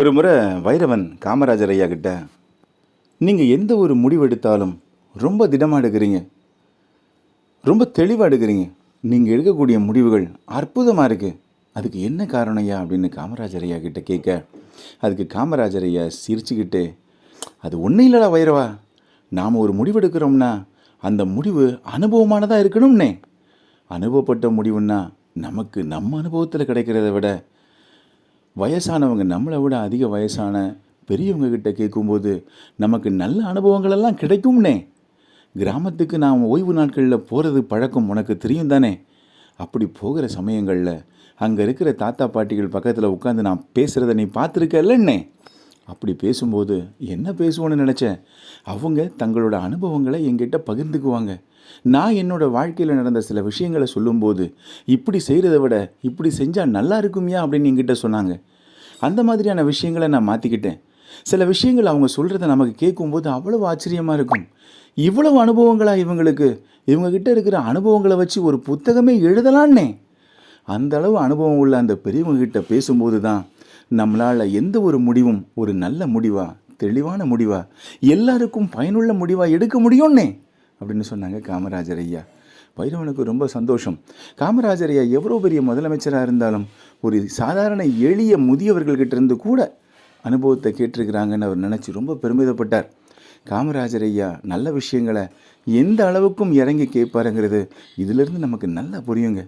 ஒரு முறை வைரவன் காமராஜர் ஐயா கிட்ட, நீங்கள் எந்த ஒரு முடிவு எடுத்தாலும் ரொம்ப திடமாக எடுக்கிறீங்க, ரொம்ப தெளிவாக எடுக்கிறீங்க, நீங்கள் எடுக்கக்கூடிய முடிவுகள் அற்புதமாக இருக்குது, அதுக்கு என்ன காரணம் ஐயா அப்படின்னு காமராஜர் ஐயா கிட்ட கேட்க, அதுக்கு காமராஜர் ஐயா சிரிச்சுக்கிட்டே, அது ஒன்றும் இல்லைடா வைரவா, நாம் ஒரு முடிவு எடுக்கிறோம்னா அந்த முடிவு அனுபவமானதாக இருக்கணும்னே. அனுபவப்பட்ட முடிவுன்னா நமக்கு நம்ம அனுபவத்தில் கிடைக்கிறத விட வயசானவங்க நம்மளை விட அதிக வயசான பெரியவங்க கிட்ட கேட்கும்போது நமக்கு நல்ல அனுபவங்களெல்லாம் கிடைக்கும்னே. கிராமத்துக்கு நாம் ஓய்வு நாட்களில் போகிறது பழக்கம் உனக்கு தெரியும் தானே. அப்படி போகிற சமயங்களில் அங்கே இருக்கிற தாத்தா பாட்டிகள் பக்கத்தில் உட்காந்து நான் பேசுகிறத நீ பார்த்துருக்கல்லன்னே. அப்படி பேசும்போது என்ன பேசுவோன்னு நினச்சேன், அவங்க தங்களோட அனுபவங்களை என்கிட்ட பகிர்ந்துக்குவாங்க. நான் என்னோடய வாழ்க்கையில் நடந்த சில விஷயங்களை சொல்லும்போது, இப்படி செய்கிறத விட இப்படி செஞ்சால் நல்லா இருக்குமியா அப்படின்னு என்கிட்ட சொன்னாங்க. அந்த மாதிரியான விஷயங்களை நான் மாற்றிக்கிட்டேன். சில விஷயங்கள் அவங்க சொல்கிறத நமக்கு கேட்கும்போது அவ்வளவு ஆச்சரியமாக இருக்கும். இவ்வளவு அனுபவங்களாக இவங்களுக்கு, இவங்ககிட்ட இருக்கிற அனுபவங்களை வச்சு ஒரு புத்தகமே எழுதலான்னே. அந்த அளவு அனுபவம் உள்ள அந்த பெரியவங்ககிட்ட பேசும்போது தான் நம்மளால் எந்த ஒரு முடிவும் ஒரு நல்ல முடிவாக, தெளிவான முடிவாக, எல்லாருக்கும் பயனுள்ள முடிவாக எடுக்க முடியும்னே அப்படின்னு சொன்னாங்க காமராஜர் ஐயா. வைரவனுக்கு ரொம்ப சந்தோஷம். காமராஜர் ஐயா எவ்வளோ பெரிய முதலமைச்சராக இருந்தாலும் ஒரு சாதாரண எளிய முதியவர்கள்கிட்ட இருந்து கூட அனுபவத்தை கேட்டிருக்கிறாங்கன்னு அவர் நினச்சி ரொம்ப பெருமிதப்பட்டார். காமராஜர் ஐயா நல்ல விஷயங்களை எந்த அளவுக்கும் இறங்கி கேட்பாருங்கிறது இதிலிருந்து நமக்கு நல்லா புரியுங்க.